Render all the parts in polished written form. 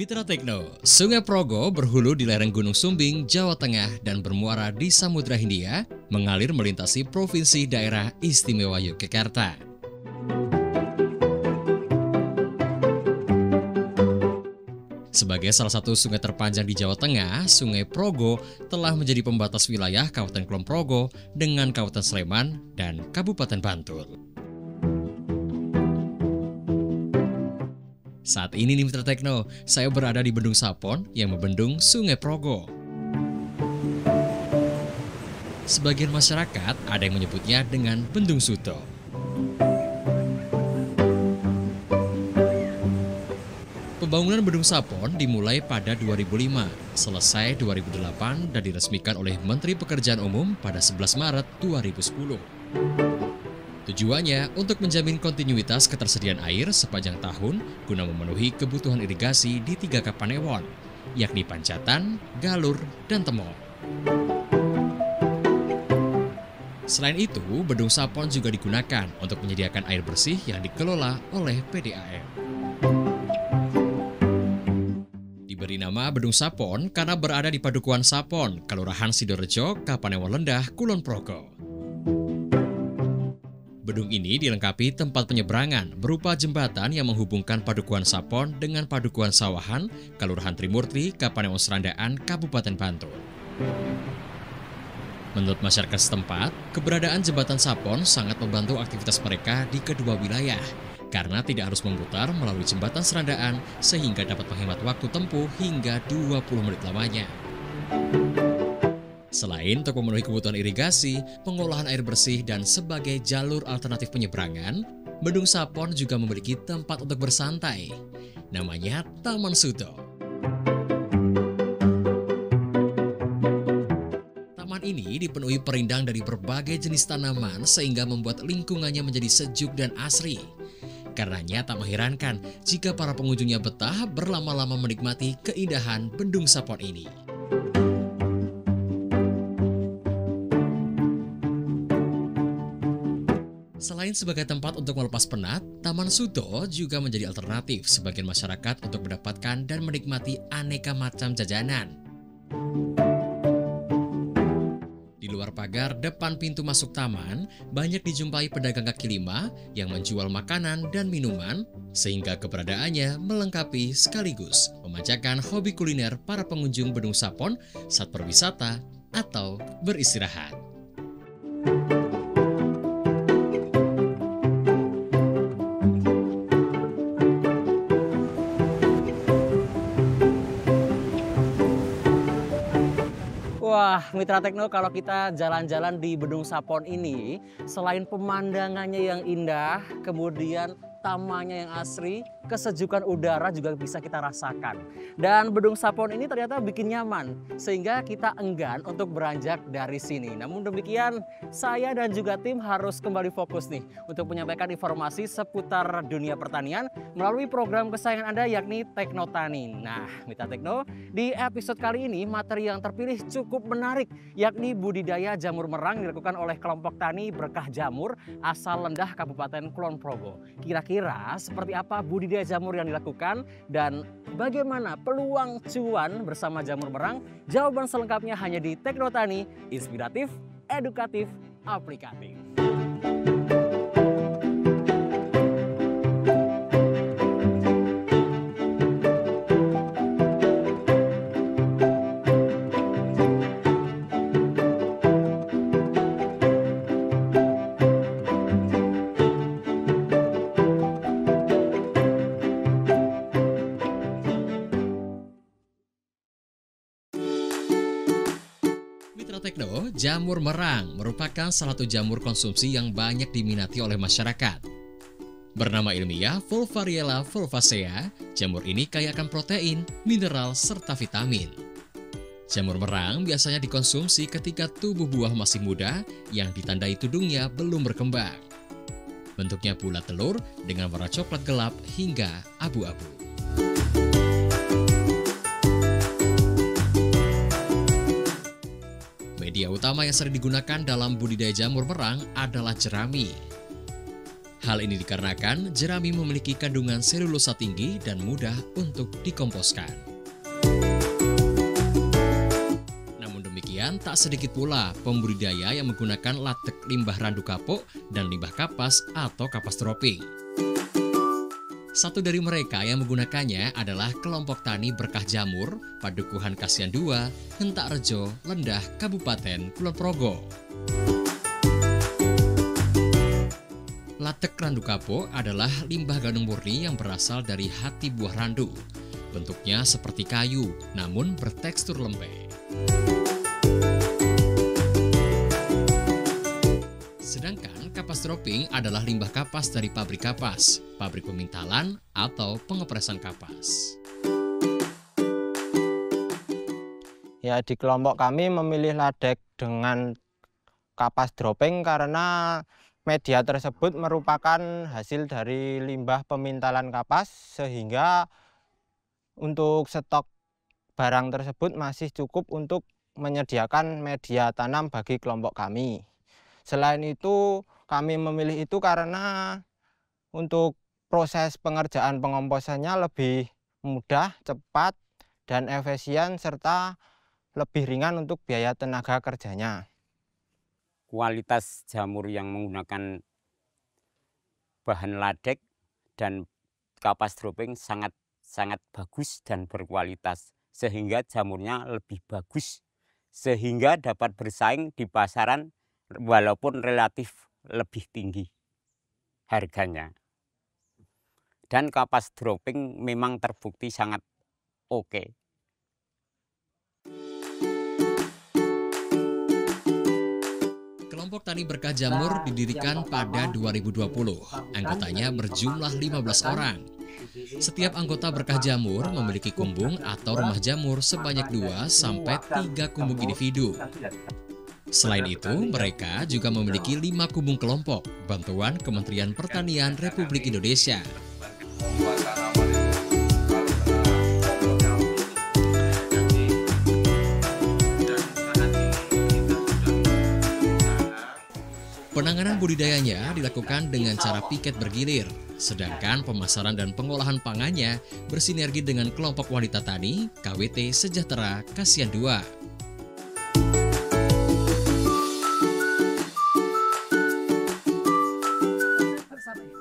Mitra Tekno, Sungai Progo berhulu di lereng Gunung Sumbing, Jawa Tengah dan bermuara di Samudra Hindia, mengalir melintasi Provinsi Daerah Istimewa Yogyakarta. Sebagai salah satu sungai terpanjang di Jawa Tengah, Sungai Progo telah menjadi pembatas wilayah Kabupaten Kulon Progo dengan Kabupaten Sleman dan Kabupaten Bantul. Saat ini nih Mitra Tekno, saya berada di Bendung Sapon yang membendung Sungai Progo. Sebagian masyarakat ada yang menyebutnya dengan Bendung Suto. Pembangunan Bendung Sapon dimulai pada 2005, selesai 2008 dan diresmikan oleh Menteri Pekerjaan Umum pada 11 Maret 2010. Tujuannya untuk menjamin kontinuitas ketersediaan air sepanjang tahun guna memenuhi kebutuhan irigasi di 3 Kapanewon, yakni Pancatan, Galur, dan Temon. Selain itu, Bendung Sapon juga digunakan untuk menyediakan air bersih yang dikelola oleh PDAM. Diberi nama Bendung Sapon karena berada di Padukuhan Sapon, Kelurahan Sidorejo, Kapanewon Lendah, Kulon Progo. Bendung ini dilengkapi tempat penyeberangan berupa jembatan yang menghubungkan Padukuhan Sapon dengan Padukuhan Sawahan, Kelurahan Trimurti, Kapanewon Serandaan, Kabupaten Bantul. Menurut masyarakat setempat, keberadaan jembatan Sapon sangat membantu aktivitas mereka di kedua wilayah, karena tidak harus memutar melalui jembatan Serandaan sehingga dapat menghemat waktu tempuh hingga 20 menit lamanya. Selain untuk memenuhi kebutuhan irigasi, pengolahan air bersih, dan sebagai jalur alternatif penyeberangan, Bendung Sapon juga memiliki tempat untuk bersantai. Namanya Taman Suto. Taman ini dipenuhi perindang dari berbagai jenis tanaman sehingga membuat lingkungannya menjadi sejuk dan asri. Karenanya tak mengherankan jika para pengunjungnya betah berlama-lama menikmati keindahan Bendung Sapon ini. Selain sebagai tempat untuk melepas penat, Taman Suto juga menjadi alternatif sebagian masyarakat untuk mendapatkan dan menikmati aneka macam jajanan. Di luar pagar depan pintu masuk taman, banyak dijumpai pedagang kaki lima yang menjual makanan dan minuman, sehingga keberadaannya melengkapi sekaligus memanjakan hobi kuliner para pengunjung Bendung Sapon saat berwisata atau beristirahat. Wah, Mitra Tekno, kalau kita jalan-jalan di Bendung Sapon ini, selain pemandangannya yang indah, kemudian tamannya yang asri, kesejukan udara juga bisa kita rasakan. Dan Bendung Sapon ini ternyata bikin nyaman, sehingga kita enggan untuk beranjak dari sini. Namun demikian, saya dan juga tim harus kembali fokus nih untuk menyampaikan informasi seputar dunia pertanian melalui program kesayangan Anda, yakni Tekno Tani. Nah, Mitra Tekno, di episode kali ini materi yang terpilih cukup menarik, yakni budidaya jamur merang dilakukan oleh kelompok tani Berkah Jamur asal Lendah, Kabupaten Kulon Progo. Kira-kira seperti apa budidaya jamur yang dilakukan dan bagaimana peluang cuan bersama jamur merang? Jawaban selengkapnya hanya di Tekno Tani, inspiratif, edukatif, aplikatif. Tekno, jamur merang merupakan salah satu jamur konsumsi yang banyak diminati oleh masyarakat. Bernama ilmiah Volvariella volvacea, jamur ini kaya akan protein, mineral, serta vitamin. Jamur merang biasanya dikonsumsi ketika tubuh buah masih muda yang ditandai tudungnya belum berkembang. Bentuknya bulat telur dengan warna coklat gelap hingga abu-abu. Media utama yang sering digunakan dalam budidaya jamur merang adalah jerami. Hal ini dikarenakan jerami memiliki kandungan selulosa tinggi dan mudah untuk dikomposkan. Namun demikian, tak sedikit pula pembudidaya yang menggunakan latek limbah randu kapuk dan limbah kapas atau kapas dropping. Satu dari mereka yang menggunakannya adalah kelompok tani Berkah Jamur, Padukuhan Kasihan 2, Hentak Rejo, Lendah, Kabupaten Kulon Progo. Latek randu kapuk adalah limbah gandum murni yang berasal dari hati buah randu. Bentuknya seperti kayu, namun bertekstur lembek. Sedangkan kapas dropping adalah limbah kapas dari pabrik kapas, pabrik pemintalan, atau pengepresan kapas. Ya, di kelompok kami memilih ladek dengan kapas dropping karena media tersebut merupakan hasil dari limbah pemintalan kapas, sehingga untuk stok barang tersebut masih cukup untuk menyediakan media tanam bagi kelompok kami. Selain itu, kami memilih itu karena untuk proses pengerjaan pengomposannya lebih mudah, cepat, dan efisien, serta lebih ringan untuk biaya tenaga kerjanya. Kualitas jamur yang menggunakan bahan ladek dan kapas dropping sangat bagus dan berkualitas, sehingga jamurnya lebih bagus, sehingga dapat bersaing di pasaran walaupun relatif lebih tinggi harganya. Dan kapas dropping memang terbukti sangat oke. Kelompok Tani Berkah Jamur didirikan pada 2020. Anggotanya berjumlah 15 orang. Setiap anggota Berkah Jamur memiliki kumbung atau rumah jamur sebanyak 2 sampai 3 kumbung individu. Selain itu, mereka juga memiliki 5 kumbung kelompok, bantuan Kementerian Pertanian Republik Indonesia. Penanganan budidayanya dilakukan dengan cara piket bergilir, sedangkan pemasaran dan pengolahan pangannya bersinergi dengan kelompok wanita tani KWT Sejahtera Kasihan 2.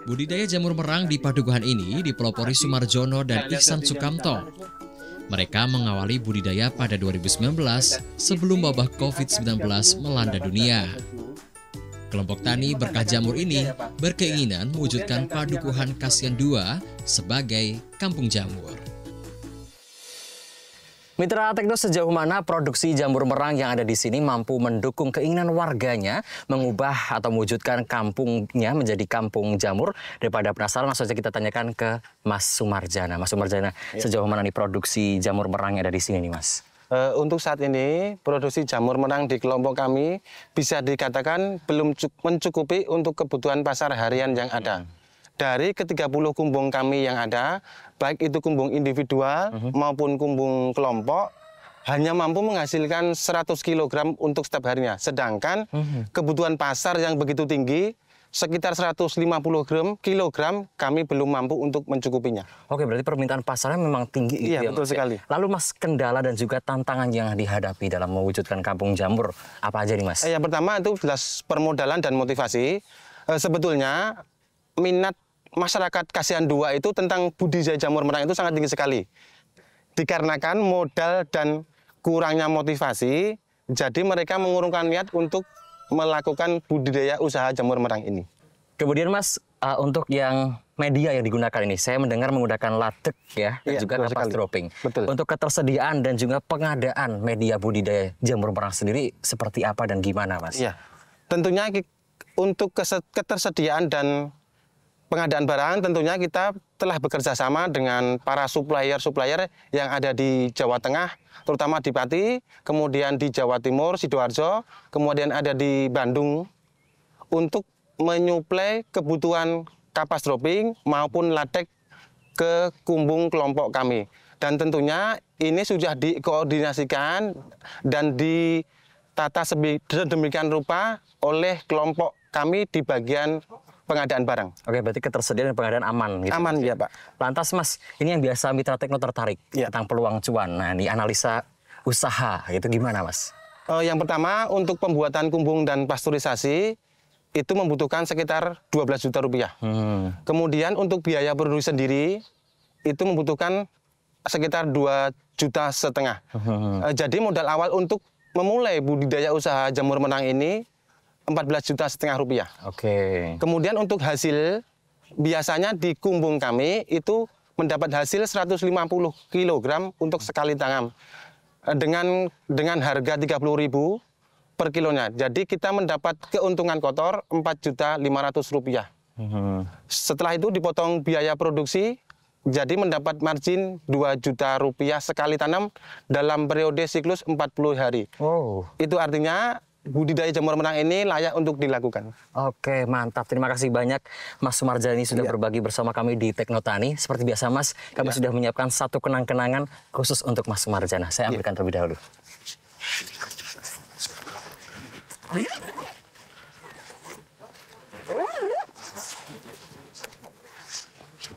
Budidaya jamur merang di Padukuhan ini dipelopori Sumarjono dan Ihsan Sukamto. Mereka mengawali budidaya pada 2019 sebelum wabah COVID-19 melanda dunia. Kelompok tani Berkah Jamur ini berkeinginan mewujudkan Padukuhan Kasihan 2 sebagai kampung jamur. Mitra Tekno, sejauh mana produksi jamur merang yang ada di sini mampu mendukung keinginan warganya mengubah atau mewujudkan kampungnya menjadi kampung jamur? Daripada penasaran, langsung saja kita tanyakan ke Mas Sumarjana. Mas Sumarjana, sejauh mana nih produksi jamur merang yang ada di sini nih, Mas? Untuk saat ini, produksi jamur merang di kelompok kami bisa dikatakan belum mencukupi untuk kebutuhan pasar harian yang ada. Dari ke-30 kumbung kami yang ada, baik itu kumbung individual maupun kumbung kelompok, hanya mampu menghasilkan 100 kg untuk setiap harinya. Sedangkan kebutuhan pasar yang begitu tinggi, sekitar 150 kilogram kami belum mampu untuk mencukupinya. Oke, berarti permintaan pasarnya memang tinggi gitu. Iya, ya, betul Mas, sekali. Lalu Mas, kendala dan juga tantangan yang dihadapi dalam mewujudkan kampung jamur apa aja nih, Mas? Yang pertama itu jelas permodalan dan motivasi. Sebetulnya minat masyarakat Kasihan 2 itu tentang budidaya jamur merang itu sangat tinggi sekali. Dikarenakan modal dan kurangnya motivasi, jadi mereka mengurungkan niat untuk melakukan budidaya usaha jamur merang ini. Kemudian Mas, untuk yang media yang digunakan ini, saya mendengar menggunakan latek ya, dan juga kapas dropping. Betul. Untuk ketersediaan dan juga pengadaan media budidaya jamur merang sendiri seperti apa dan gimana, Mas? Iya, tentunya untuk ketersediaan dan pengadaan barang, tentunya kita telah bekerja sama dengan para supplier-supplier yang ada di Jawa Tengah, terutama di Pati, kemudian di Jawa Timur, Sidoarjo, kemudian ada di Bandung, untuk menyuplai kebutuhan kapas dropping maupun latek ke kumbung kelompok kami. Dan tentunya ini sudah dikoordinasikan dan ditata sedemikian rupa oleh kelompok kami di bagian pengadaan barang. Oke, berarti ketersediaan dan pengadaan aman gitu. Aman ya Pak. Lantas Mas, ini yang biasa Mitra Tekno tertarik tentang peluang cuan. Nah, ini analisa usaha itu gimana Mas? Yang pertama untuk pembuatan kumbung dan pasteurisasi itu membutuhkan sekitar 12 juta rupiah. Kemudian untuk biaya produksi sendiri itu membutuhkan sekitar 2,5 juta. Jadi modal awal untuk memulai budidaya usaha jamur merang ini 14,5 juta rupiah. Oke. Kemudian untuk hasil biasanya di kumbung kami itu mendapat hasil 150 kg untuk sekali tanam dengan harga 30.000 per kilonya. Jadi kita mendapat keuntungan kotor 4,5 juta rupiah. Setelah itu dipotong biaya produksi, jadi mendapat margin 2 juta rupiah sekali tanam dalam periode siklus 40 hari. Itu artinya budidaya jamur merang ini layak untuk dilakukan. Oke, mantap. Terima kasih banyak Mas Sumarjani sudah berbagi bersama kami di Teknotani. Seperti biasa Mas, kami sudah menyiapkan satu kenang-kenangan khusus untuk Mas Sumarjana. Saya ambilkan terlebih dahulu.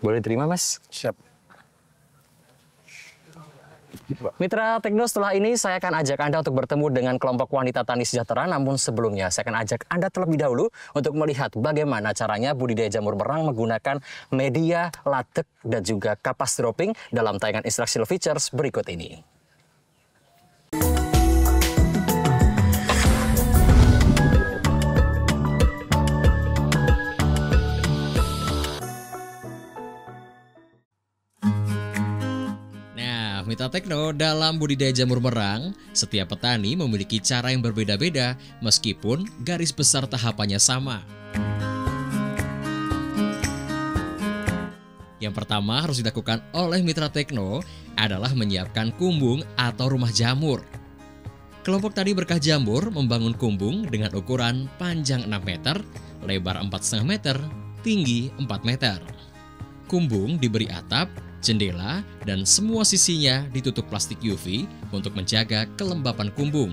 Boleh terima Mas? Siap. Mitra Tekno, setelah ini saya akan ajak Anda untuk bertemu dengan kelompok wanita tani sejahtera. Namun sebelumnya saya akan ajak Anda terlebih dahulu untuk melihat bagaimana caranya budidaya jamur merang menggunakan media, latek, dan juga kapas dropping dalam tayangan Instructional Features berikut ini. Mitra Tekno, dalam budidaya jamur merang, setiap petani memiliki cara yang berbeda-beda meskipun garis besar tahapannya sama. Yang pertama harus dilakukan oleh Mitra Tekno adalah menyiapkan kumbung atau rumah jamur. Kelompok tani Berkah Jamur membangun kumbung dengan ukuran panjang 6 meter, lebar 4,5 meter, tinggi 4 meter. Kumbung diberi atap, jendela, dan semua sisinya ditutup plastik UV untuk menjaga kelembapan kumbung.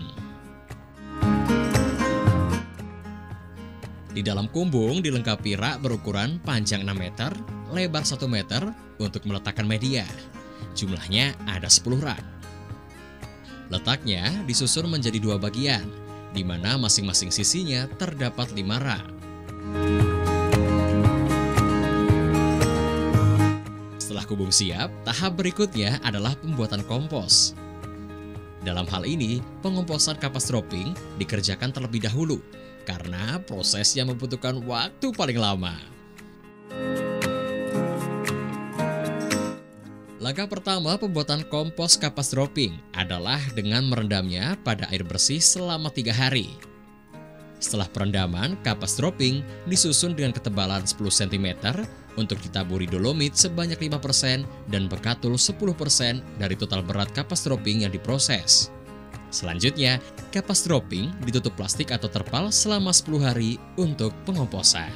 Di dalam kumbung dilengkapi rak berukuran panjang 6 meter, lebar 1 meter untuk meletakkan media. Jumlahnya ada 10 rak. Letaknya disusun menjadi 2 bagian, di mana masing-masing sisinya terdapat 5 rak. Setelah kumbung siap, tahap berikutnya adalah pembuatan kompos. Dalam hal ini, pengomposan kapas dropping dikerjakan terlebih dahulu karena prosesnya membutuhkan waktu paling lama. Langkah pertama pembuatan kompos kapas dropping adalah dengan merendamnya pada air bersih selama 3 hari. Setelah perendaman, kapas dropping disusun dengan ketebalan 10 cm untuk ditaburi dolomit sebanyak 5% dan bekatul 10% dari total berat kapas dropping yang diproses. Selanjutnya, kapas dropping ditutup plastik atau terpal selama 10 hari untuk pengomposan.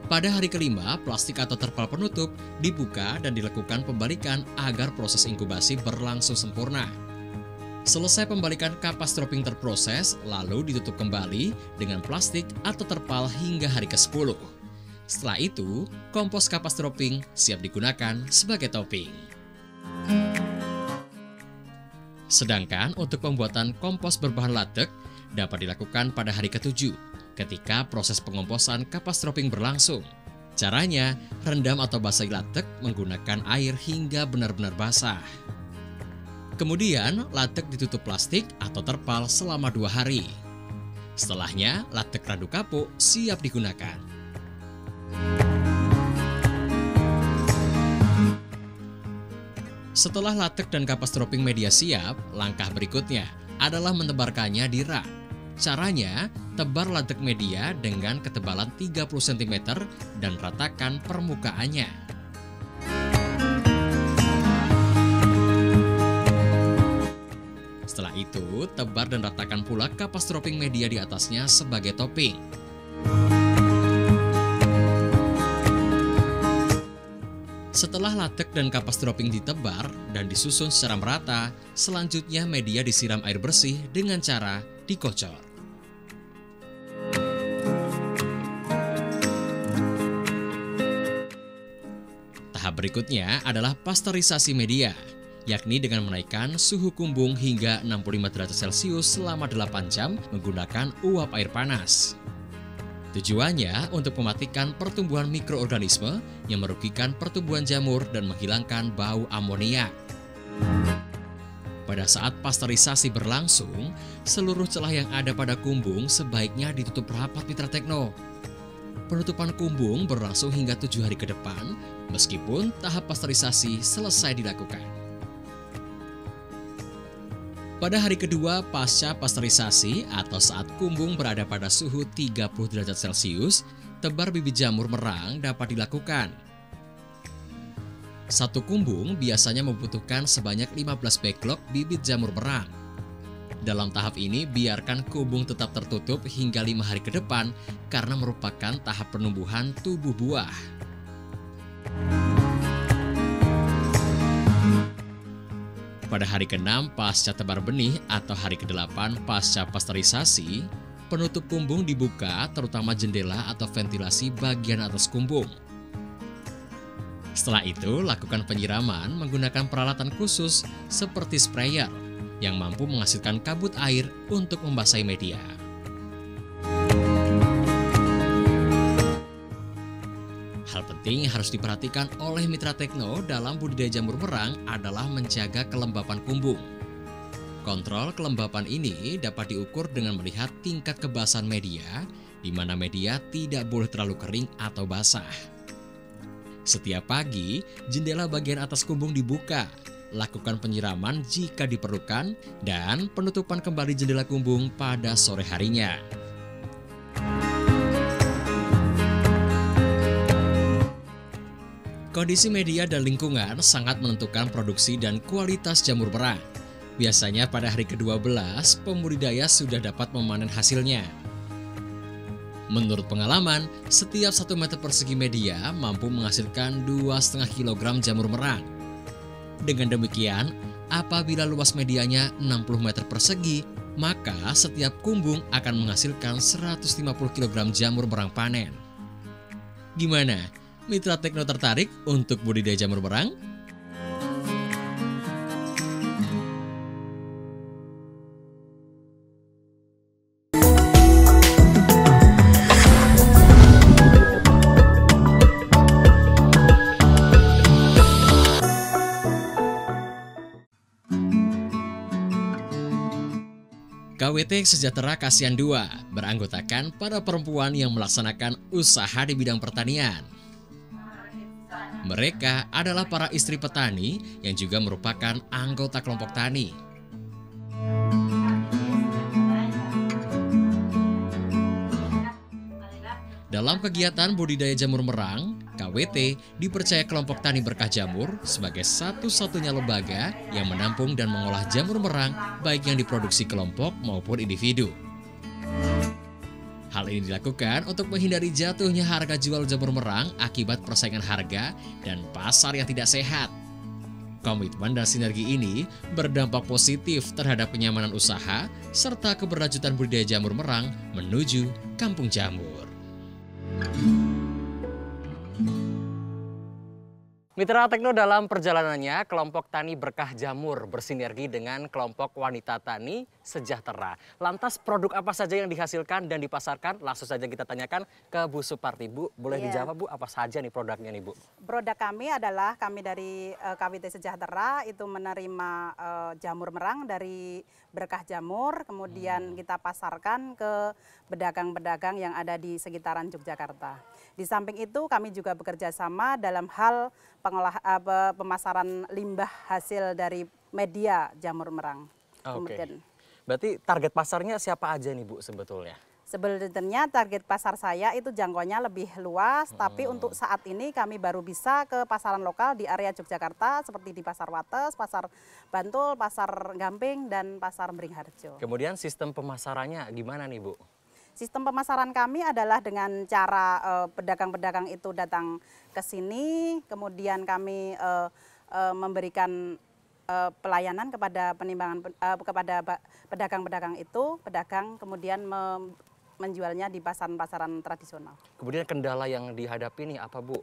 Pada hari kelima, plastik atau terpal penutup dibuka dan dilakukan pembalikan agar proses inkubasi berlangsung sempurna. Selesai pembalikan kapas dropping terproses, lalu ditutup kembali dengan plastik atau terpal hingga hari ke-10. Setelah itu, kompos kapas dropping siap digunakan sebagai topping. Sedangkan untuk pembuatan kompos berbahan latek dapat dilakukan pada hari ke-7 ketika proses pengomposan kapas dropping berlangsung. Caranya, rendam atau basahi latek menggunakan air hingga benar-benar basah. Kemudian, latek ditutup plastik atau terpal selama 2 hari. Setelahnya, latek radu kapuk siap digunakan. Setelah latek dan kapas dropping media siap, langkah berikutnya adalah menebarkannya di rak. Caranya, tebar latek media dengan ketebalan 30 cm dan ratakan permukaannya. Setelah itu, tebar dan ratakan pula kapas dropping media di atasnya sebagai topping. Setelah latek dan kapas dropping ditebar dan disusun secara merata, selanjutnya media disiram air bersih dengan cara dikocor. Tahap berikutnya adalah pasteurisasi media, yakni dengan menaikkan suhu kumbung hingga 65 derajat Celcius selama 8 jam menggunakan uap air panas. Tujuannya untuk mematikan pertumbuhan mikroorganisme yang merugikan pertumbuhan jamur dan menghilangkan bau amonia. Pada saat pasteurisasi berlangsung, seluruh celah yang ada pada kumbung sebaiknya ditutup rapat Mitra Tekno. Penutupan kumbung berlangsung hingga 7 hari ke depan, meskipun tahap pasteurisasi selesai dilakukan. Pada hari kedua pasca pasteurisasi atau saat kumbung berada pada suhu 30 derajat Celcius, tebar bibit jamur merang dapat dilakukan. Satu kumbung biasanya membutuhkan sebanyak 15 backlog bibit jamur merang. Dalam tahap ini, biarkan kumbung tetap tertutup hingga 5 hari ke depan karena merupakan tahap penumbuhan tubuh buah. Pada hari ke-6 pasca tebar benih atau hari ke-8 pasca pasteurisasi, penutup kumbung dibuka terutama jendela atau ventilasi bagian atas kumbung. Setelah itu, lakukan penyiraman menggunakan peralatan khusus seperti sprayer yang mampu menghasilkan kabut air untuk membasahi media. Hal penting yang harus diperhatikan oleh Mitra Tekno dalam budidaya jamur merang adalah menjaga kelembapan kumbung. Kontrol kelembapan ini dapat diukur dengan melihat tingkat kebasahan media, di mana media tidak boleh terlalu kering atau basah. Setiap pagi, jendela bagian atas kumbung dibuka, lakukan penyiraman jika diperlukan, dan penutupan kembali jendela kumbung pada sore harinya. Kondisi media dan lingkungan sangat menentukan produksi dan kualitas jamur merang. Biasanya pada hari ke-12, pembudidaya sudah dapat memanen hasilnya. Menurut pengalaman, setiap 1 meter persegi media mampu menghasilkan 2,5 kg jamur merang. Dengan demikian, apabila luas medianya 60 meter persegi, maka setiap kumbung akan menghasilkan 150 kg jamur merang panen. Gimana? Mitra Tekno tertarik untuk budidaya jamur merang? KWT Sejahtera Kasihan 2 beranggotakan para perempuan yang melaksanakan usaha di bidang pertanian. Mereka adalah para istri petani yang juga merupakan anggota kelompok tani. Dalam kegiatan budidaya jamur merang, KWT dipercaya kelompok tani Berkah Jamur sebagai satu-satunya lembaga yang menampung dan mengolah jamur merang baik yang diproduksi kelompok maupun individu. Hal ini dilakukan untuk menghindari jatuhnya harga jual jamur merang akibat persaingan harga dan pasar yang tidak sehat. Komitmen dan sinergi ini berdampak positif terhadap kenyamanan usaha serta keberlanjutan budidaya jamur merang menuju kampung jamur. Mitra Tekno dalam perjalanannya, kelompok tani Berkah Jamur bersinergi dengan kelompok wanita tani Sejahtera. Lantas produk apa saja yang dihasilkan dan dipasarkan? Langsung saja kita tanyakan ke Bu Suparti. Bu, boleh dijawab Bu, apa saja nih produknya nih Bu? Produk kami adalah, kami dari KWT Sejahtera itu menerima jamur merang dari Berkah Jamur, kemudian kita pasarkan ke pedagang-pedagang yang ada di sekitaran Yogyakarta. Di samping itu kami juga bekerja sama dalam hal pemasaran limbah hasil dari media jamur merang. Oke. Berarti target pasarnya siapa aja nih Bu sebetulnya? Sebenarnya target pasar saya itu jangkauannya lebih luas, tapi untuk saat ini kami baru bisa ke pasaran lokal di area Yogyakarta seperti di Pasar Wates, Pasar Bantul, Pasar Gamping, dan Pasar Beringharjo. Kemudian sistem pemasarannya gimana nih Bu? Sistem pemasaran kami adalah dengan cara pedagang-pedagang itu datang ke sini, kemudian kami memberikan pelayanan kepada kepada pedagang-pedagang itu, pedagang kemudian menjualnya di pasaran-pasaran tradisional. Kemudian kendala yang dihadapi nih apa Bu?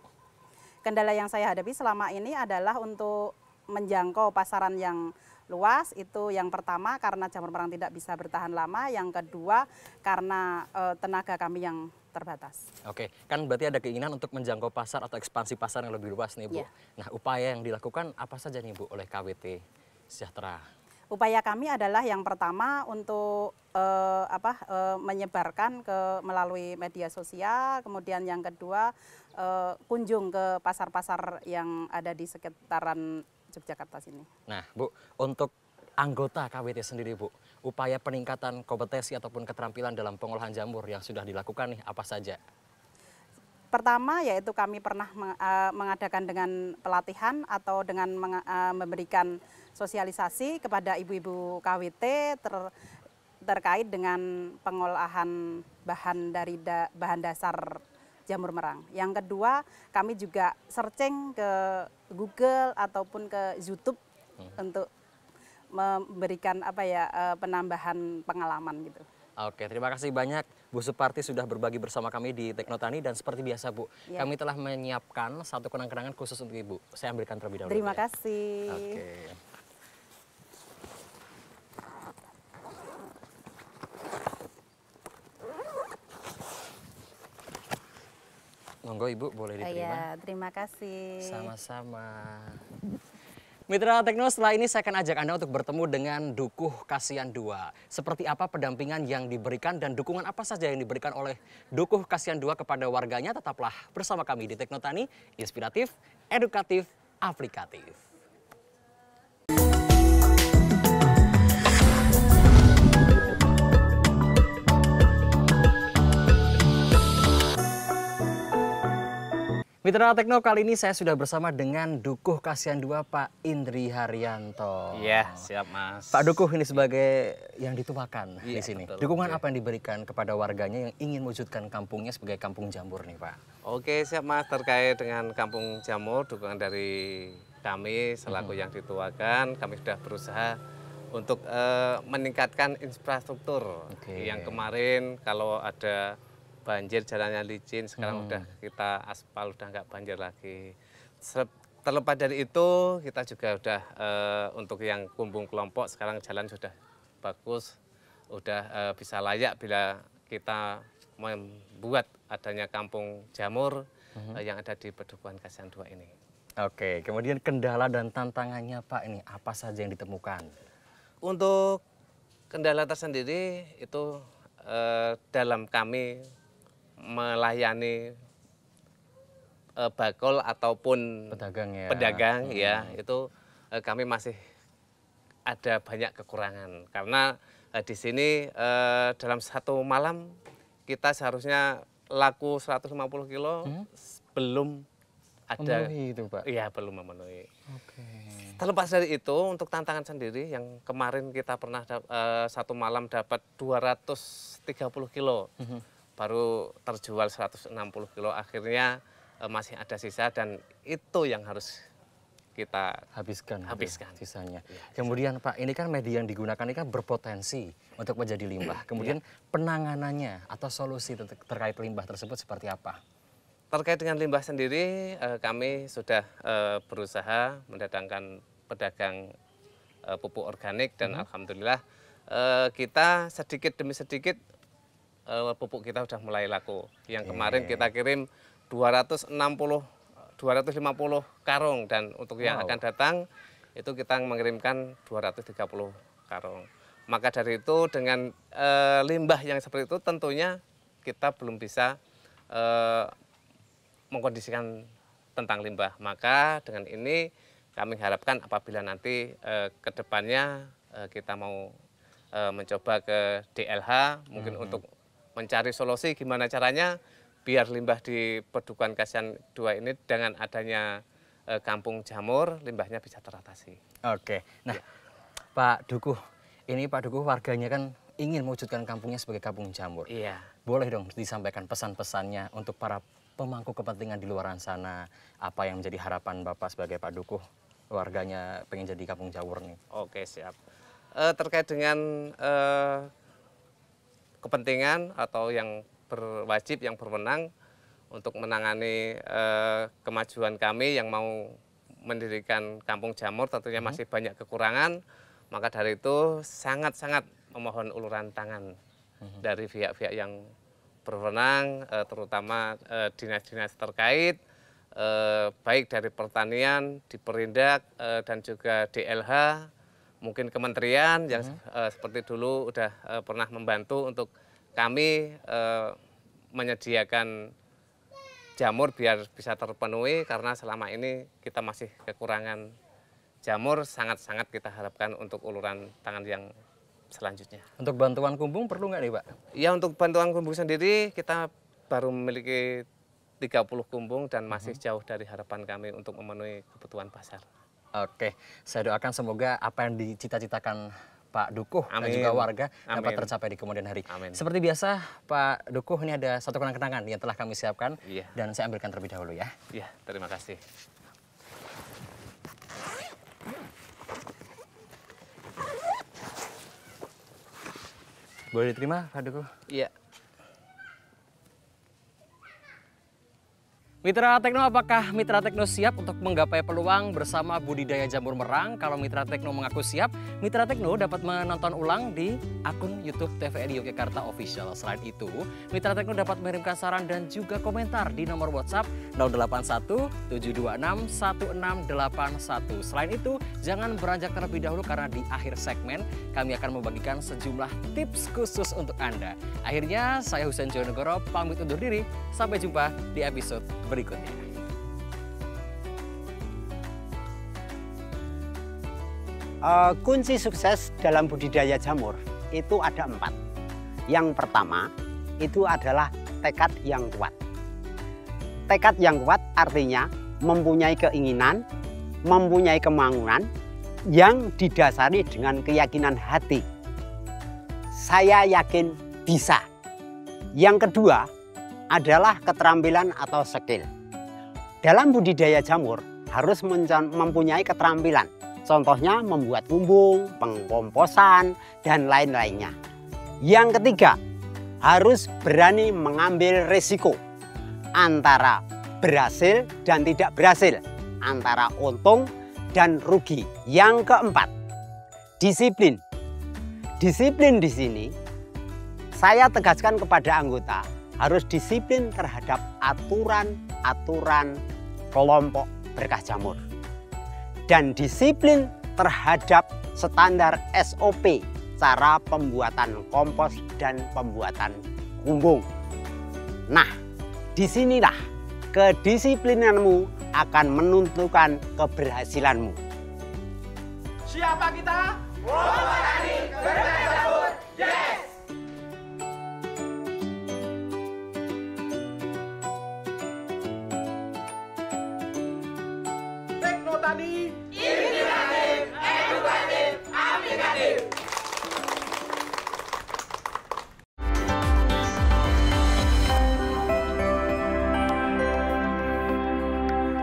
kendala yang saya hadapi selama ini adalah untuk menjangkau pasaran yang luas. Itu yang pertama karena jamur merang tidak bisa bertahan lama, yang kedua karena tenaga kami yang terbatas. Oke, kan berarti ada keinginan untuk menjangkau pasar atau ekspansi pasar yang lebih luas nih Bu. Iya. Nah, upaya yang dilakukan apa saja nih Bu oleh KWT Sejahtera? Upaya kami adalah yang pertama untuk menyebarkan melalui media sosial, kemudian yang kedua kunjung ke pasar-pasar yang ada di sekitaran Yogyakarta sini. Nah, Bu, untuk anggota KWT sendiri Bu, upaya peningkatan kompetensi ataupun keterampilan dalam pengolahan jamur yang sudah dilakukan nih apa saja? Pertama yaitu kami pernah mengadakan dengan pelatihan atau dengan memberikan sosialisasi kepada ibu-ibu KWT terkait dengan pengolahan bahan dari bahan dasar jamur merang. Yang kedua, kami juga searching ke Google ataupun ke YouTube untuk memberikan penambahan pengalaman gitu. Oke, terima kasih banyak Bu Suparti sudah berbagi bersama kami di Teknotani, dan seperti biasa Bu, Ya. kami telah menyiapkan satu kenang-kenangan khusus untuk Ibu. Saya ambilkan terlebih dahulu. Terima Bu, ya. kasih. Oke. Monggo Ibu, boleh diterima. Iya, terima kasih. Sama-sama. Mitra Tekno, setelah ini saya akan ajak Anda untuk bertemu dengan Dukuh Kasihan 2. Seperti apa pendampingan yang diberikan dan dukungan apa saja yang diberikan oleh Dukuh Kasihan 2 kepada warganya, tetaplah bersama kami di Teknotani, inspiratif, edukatif, aplikatif. Mitra Tekno, kali ini saya sudah bersama dengan Dukuh Kasihan 2 Pak Indri Haryanto. Iya, siap Mas. Pak Dukuh ini sebagai yang dituakan di Iya, sini. betul. Dukungan Iya. apa yang diberikan kepada warganya yang ingin mewujudkan kampungnya sebagai kampung jamur nih Pak? Oke, siap Mas. Terkait dengan Kampung Jamur, dukungan dari kami selaku yang dituakan, kami sudah berusaha untuk meningkatkan infrastruktur. Oke. Yang kemarin kalau ada banjir jalannya licin, sekarang udah kita aspal, udah nggak banjir lagi. Terlepas dari itu, kita juga udah untuk yang kumbung kelompok sekarang jalan sudah bagus, udah bisa layak bila kita membuat adanya kampung jamur yang ada di Padukuhan Kasihan 2 ini. Oke, kemudian kendala dan tantangannya Pak ini apa saja yang ditemukan? Untuk kendala tersendiri itu dalam kami melayani bakul ataupun Pedagang ya, itu kami masih ada banyak kekurangan karena di sini dalam satu malam kita seharusnya laku 150 kilo belum ada. Memenuhi itu Pak? Iya, belum memenuhi. Oke. Terlepas dari itu, untuk tantangan sendiri yang kemarin kita pernah satu malam dapat 230 kilo, baru terjual 160 kilo, akhirnya masih ada sisa dan itu yang harus kita Habiskan sisanya. Iya, Kemudian Pak, ini kan media yang digunakan ini kan berpotensi untuk menjadi limbah. Kemudian penanganannya atau solusi terkait limbah tersebut seperti apa? Terkait dengan limbah sendiri, kami sudah berusaha mendatangkan pedagang pupuk organik dan alhamdulillah kita sedikit demi sedikit pupuk kita sudah mulai laku. Yang kemarin kita kirim 250 karung dan untuk yang akan datang itu kita mengirimkan 230 karung. Maka dari itu dengan limbah yang seperti itu tentunya kita belum bisa mengkondisikan tentang limbah. Maka dengan ini kami harapkan apabila nanti ke depannya kita mau mencoba ke DLH mungkin untuk mencari solusi gimana caranya biar limbah di Padukuhan Kasihan 2 ini dengan adanya kampung jamur limbahnya bisa teratasi. Oke. Nah, Pak Dukuh, ini Pak Dukuh warganya kan ingin mewujudkan kampungnya sebagai kampung jamur. Iya. Boleh dong disampaikan pesan-pesannya untuk para pemangku kepentingan di luar sana, apa yang menjadi harapan Bapak sebagai Pak Dukuh, warganya pengen jadi kampung jamur nih. Oke, siap. Terkait dengan kepentingan atau yang berwajib, yang berwenang untuk menangani kemajuan kami yang mau mendirikan kampung jamur tentunya masih banyak kekurangan. Maka dari itu sangat-sangat memohon uluran tangan dari pihak-pihak yang berwenang, terutama dinas-dinas terkait, baik dari pertanian, di Perindak, dan juga DLH, mungkin kementerian yang seperti dulu udah pernah membantu untuk kami menyediakan jamur biar bisa terpenuhi, karena selama ini kita masih kekurangan jamur. Sangat-sangat kita harapkan untuk uluran tangan yang selanjutnya. Untuk bantuan kumbung perlu nggak nih Pak? Ya, untuk bantuan kumbung sendiri kita baru memiliki 30 kumbung dan masih jauh dari harapan kami untuk memenuhi kebutuhan pasar. Oke, saya doakan semoga apa yang dicita-citakan Pak Dukuh dan Amin. juga warga dapat Amin. tercapai di kemudian hari. Amin. Seperti biasa Pak Dukuh, ini ada satu kenang-kenangan yang telah kami siapkan. Iya. Dan saya ambilkan terlebih dahulu ya. Ya, terima kasih. Boleh diterima Pak Dukuh? Iya. Mitra Tekno, apakah Mitra Tekno siap untuk menggapai peluang bersama budidaya jamur merang? Kalau Mitra Tekno mengaku siap, Mitra Tekno dapat menonton ulang di akun YouTube TVRI Yogyakarta Official. Selain itu, Mitra Tekno dapat mengirimkan saran dan juga komentar di nomor WhatsApp 081 726 1681. Selain itu, jangan beranjak terlebih dahulu karena di akhir segmen kami akan membagikan sejumlah tips khusus untuk Anda. Akhirnya, saya Husein Joyonegoro pamit undur diri. Sampai jumpa di episode berikutnya. Kunci sukses dalam budidaya jamur itu ada 4. Yang pertama itu adalah tekad yang kuat. Tekad yang kuat artinya mempunyai keinginan, mempunyai kemauan yang didasari dengan keyakinan hati. Saya yakin bisa. Yang kedua adalah keterampilan atau skill. Dalam budidaya jamur harus mempunyai keterampilan. Contohnya membuat kumbung, pengkomposan, dan lain-lainnya. Yang ketiga, harus berani mengambil risiko antara berhasil dan tidak berhasil, antara untung dan rugi. Yang keempat, disiplin. Disiplin di sini saya tegaskan kepada anggota harus disiplin terhadap aturan-aturan kelompok berkah jamur. Dan disiplin terhadap standar SOP, cara pembuatan kompos dan pembuatan kumbung. Nah, disinilah kedisiplinanmu akan menentukan keberhasilanmu. Siapa kita? Petani Berkah Jamur. Yes! Tekno Tani